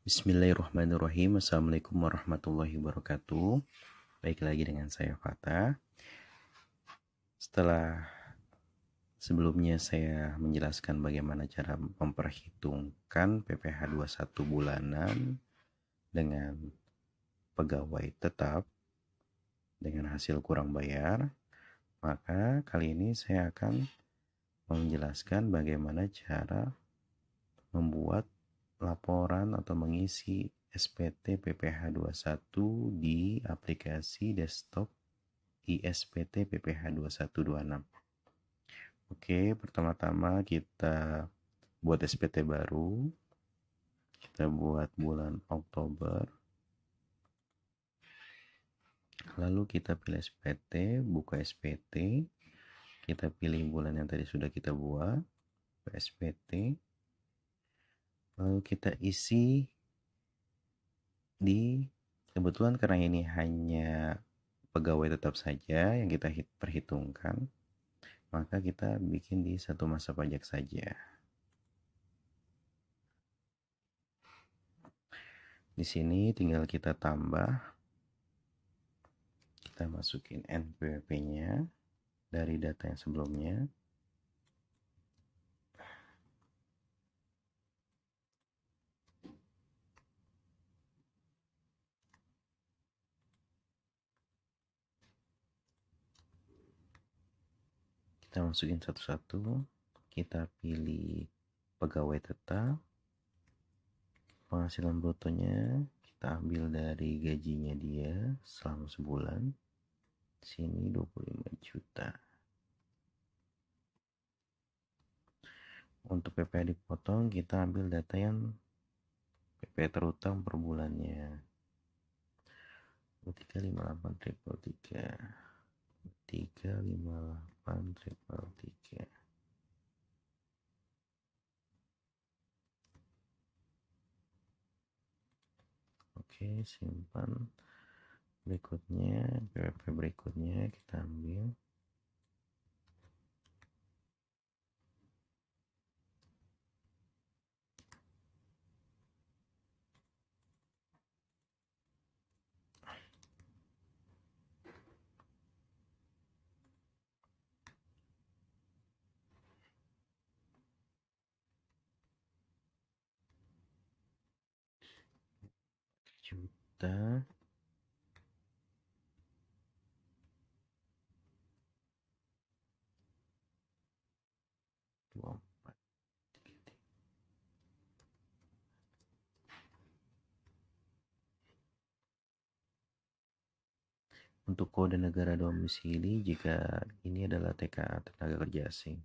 Bismillahirrahmanirrahim. Assalamualaikum warahmatullahi wabarakatuh. Baik lagi dengan saya Fata. Setelah sebelumnya saya menjelaskan bagaimana cara memperhitungkan PPh 21 bulanan dengan pegawai tetap dengan hasil kurang bayar, maka kali ini saya akan menjelaskan bagaimana cara membuat laporan atau mengisi SPT PPh 21 di aplikasi desktop ISPT PPh 2126. Oke, pertama-tama kita buat SPT baru. Kita buat bulan Oktober. Lalu kita pilih SPT, buka SPT. Kita pilih bulan yang tadi sudah kita buat, SPT. Lalu kita isi kebetulan karena ini hanya pegawai tetap saja yang kita perhitungkan, maka kita bikin di satu masa pajak saja. Di sini tinggal kita tambah, kita masukin NPWP-nya dari data yang sebelumnya. Kita masukin satu-satu, kita pilih pegawai tetap, penghasilan brutonya kita ambil dari gajinya dia selama sebulan. Sini 25 juta. Untuk PPh dipotong, kita ambil data yang PPh terutang per bulannya. 358 358 Oke, simpan. Berikutnya, PPh berikutnya kita ambil. Juta 24. Untuk kode negara domisili jika ini adalah TKA tenaga kerja asing.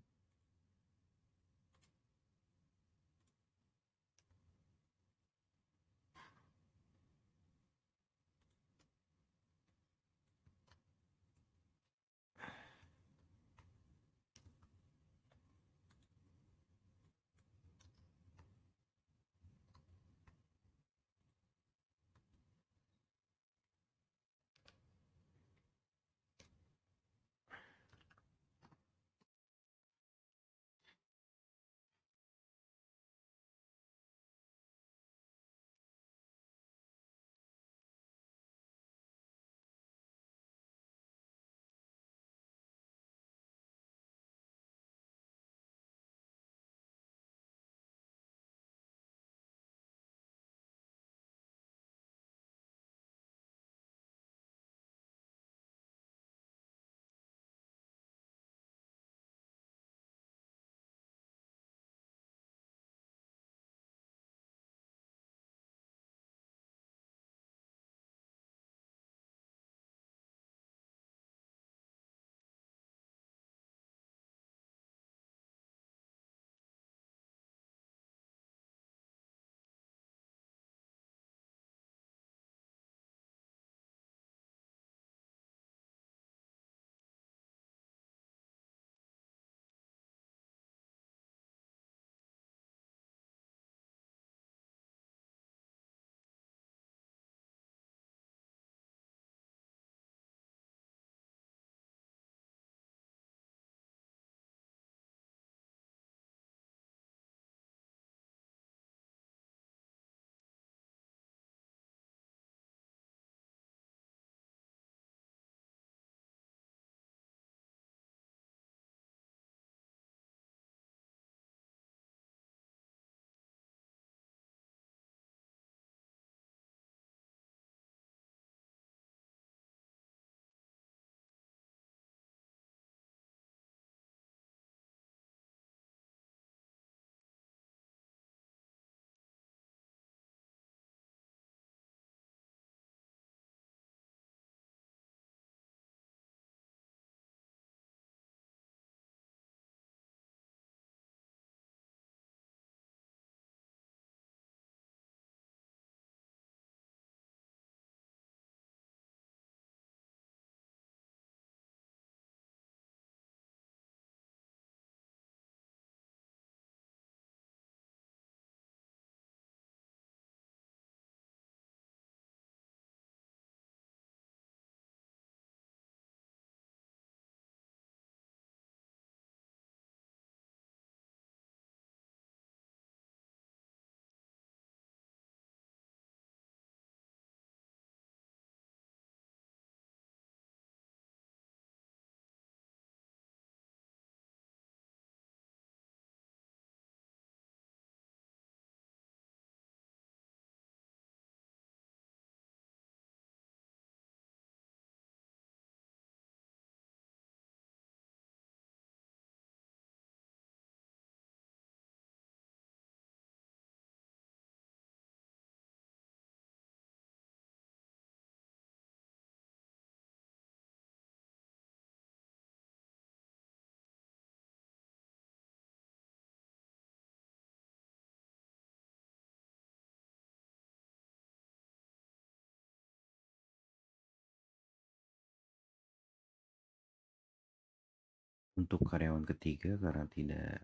Untuk karyawan ketiga karena tidak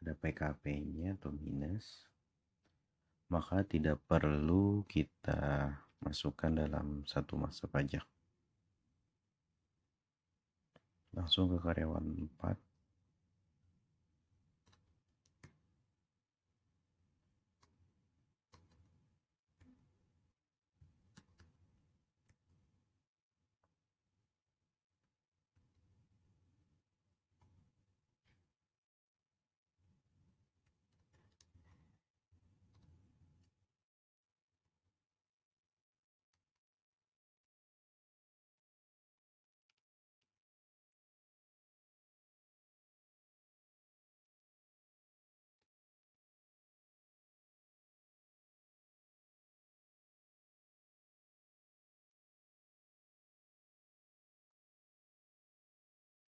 ada PKP-nya atau minus, maka tidak perlu kita masukkan dalam satu masa pajak. Langsung ke karyawan 4.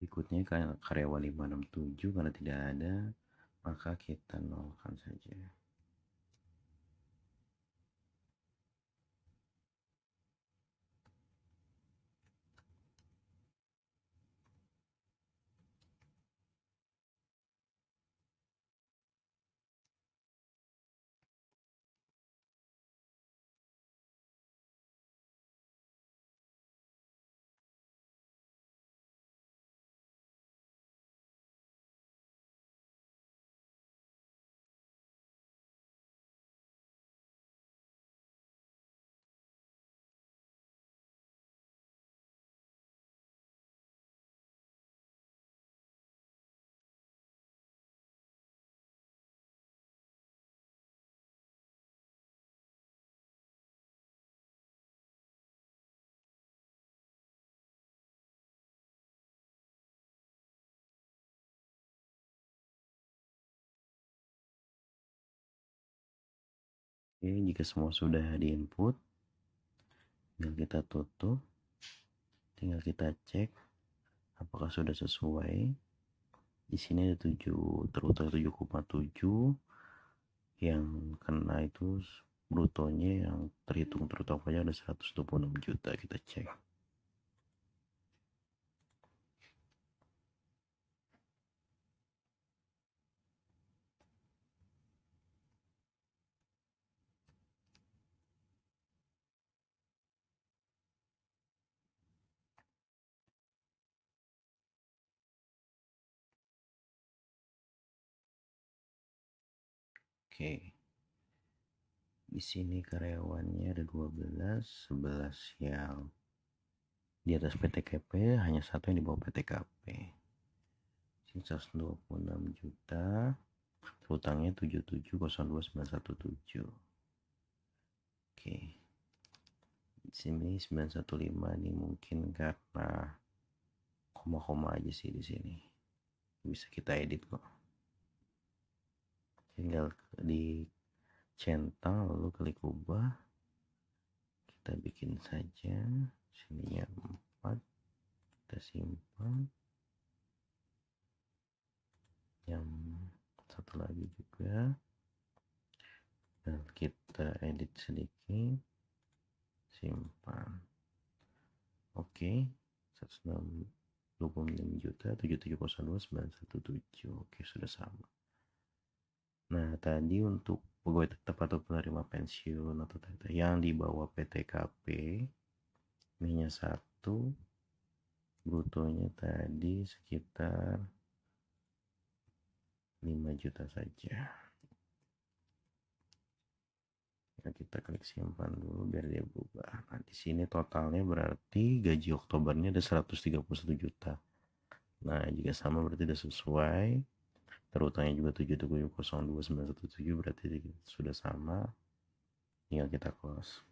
Berikutnya karyawan 567 karena tidak ada, maka kita nolkan saja. Oke, jika semua sudah diinput, tinggal kita tutup, tinggal kita cek apakah sudah sesuai. Di sini ada 7, terutama 7,7 yang kena itu brutonya yang terhitung terutama pajak ada 126 juta. Kita cek. Oke. Di sini karyawannya ada 12, 11 yang di atas PTKP, hanya satu yang di bawah PTKP. 126 juta, hutangnya 7702.917. Oke. Di sini 915 ini mungkin karena koma-koma aja sih di sini. Bisa kita edit kok. Tinggal dicentang lalu klik ubah. Kita bikin saja sininya 4, kita simpan. Yang satu lagi juga, dan kita edit sedikit, simpan. Oke, 126 juta 7702.917. Oke, sudah sama. Nah, tadi untuk pegawai tetap atau penerima pensiun atau yang di bawah PTKP, minyak 1, brutonya tadi sekitar 5 juta saja. Nah, kita klik simpan dulu biar dia berubah. Nah, di sini totalnya berarti gaji Oktobernya ada 131 juta. Nah, jika sama berarti sudah sesuai. Terutangnya juga 7702.917 berarti sudah sama. Tinggal kita close.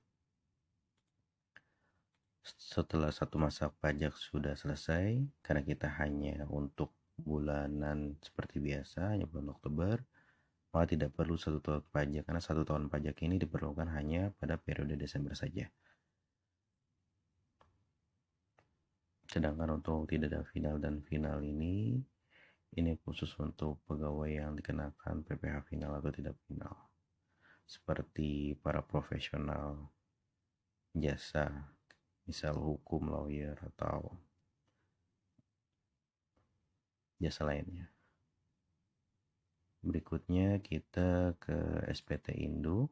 Setelah satu masa pajak sudah selesai, karena kita hanya untuk bulanan seperti biasa, hanya bulan Oktober, maka tidak perlu 1 tahun pajak, karena 1 tahun pajak ini diperlukan hanya pada periode Desember saja. Sedangkan untuk tidak ada final dan final ini khusus untuk pegawai yang dikenakan PPh final atau tidak final, seperti para profesional jasa, misal hukum, lawyer, atau jasa lainnya. Berikutnya kita ke SPT Indo.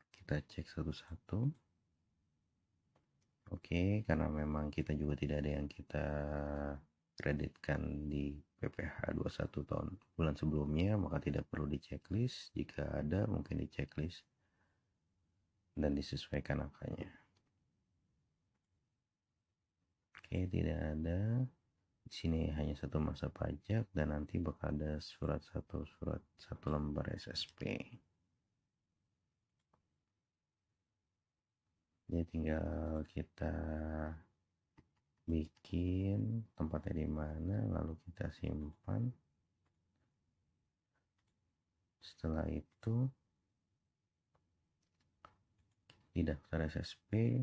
Kita cek satu-satu. Oke, karena memang kita juga tidak ada yang kita kreditkan di PPh 21 tahun bulan sebelumnya, maka tidak perlu di checklist. Jika ada, mungkin di checklist dan disesuaikan angkanya. Oke, tidak ada. Di sini hanya satu masa pajak dan nanti bakal ada surat satu lembar SSP. Jadi tinggal kita bikin tempatnya di mana, lalu kita simpan. Setelah itu di daftar SSP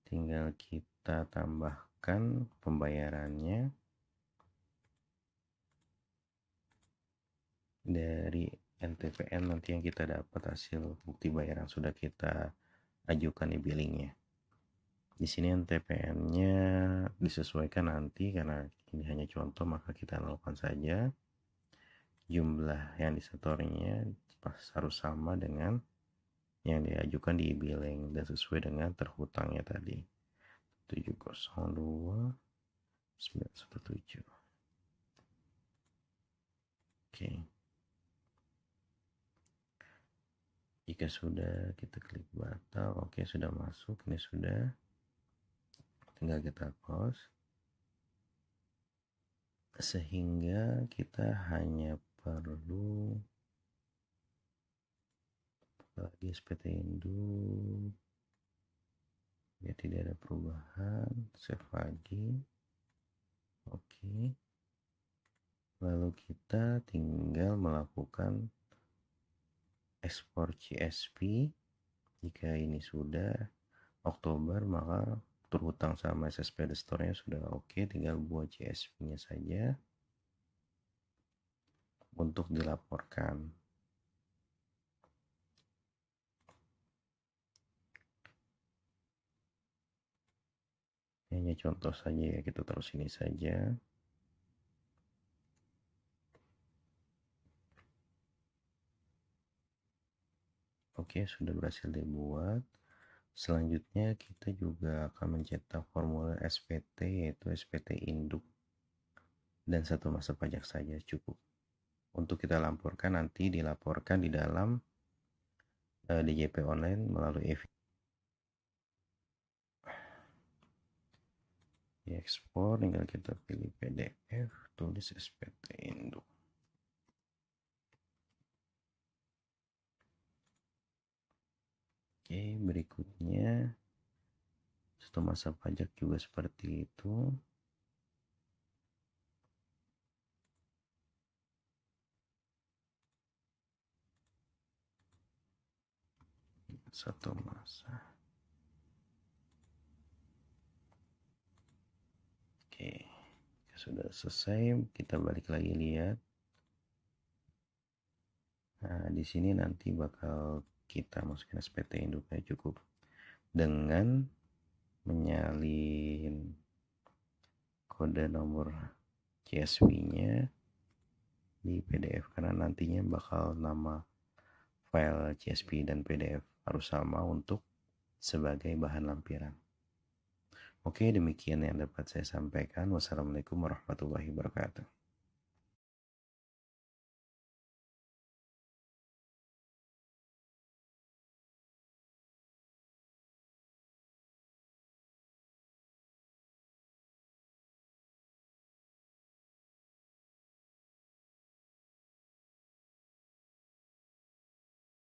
tinggal kita tambahkan pembayarannya dari NTPN nanti yang kita dapat hasil bukti bayaran sudah kita ajukan di billingnya. Di sini NTPN-nya disesuaikan nanti karena ini hanya contoh, maka kita lakukan saja. Jumlah yang disetornya harus sama dengan yang diajukan di billing dan sesuai dengan terhutangnya tadi 702 917. Oke. Jika sudah, kita klik batal. Oke, sudah masuk. Ini sudah. Tinggal kita close. Sehingga kita hanya perlu lagi SPT Indo. Ya, tidak ada perubahan. Save lagi. Oke. Lalu kita tinggal melakukan ekspor CSP. Jika ini sudah Oktober, maka terhutang sama SSP store-nya sudah oke, tinggal buat CSP-nya saja untuk dilaporkan. Ini hanya contoh saja ya, kita taruh sini saja. Oke, sudah berhasil dibuat. Selanjutnya kita juga akan mencetak formulir SPT, yaitu SPT Induk, dan satu masa pajak saja cukup. Untuk kita laporkan nanti dilaporkan di dalam DJP online melalui ekspor, tinggal kita pilih PDF, tulis SPT Induk. Oke, berikutnya satu masa pajak juga seperti itu. Satu masa. Oke, sudah selesai. Kita balik lagi lihat. Nah, di sini nanti bakal kita masukin SPT induknya cukup dengan menyalin kode nomor CSV-nya di PDF, karena nantinya bakal nama file CSV dan PDF harus sama untuk sebagai bahan lampiran. Oke, demikian yang dapat saya sampaikan. Wassalamualaikum warahmatullahi wabarakatuh.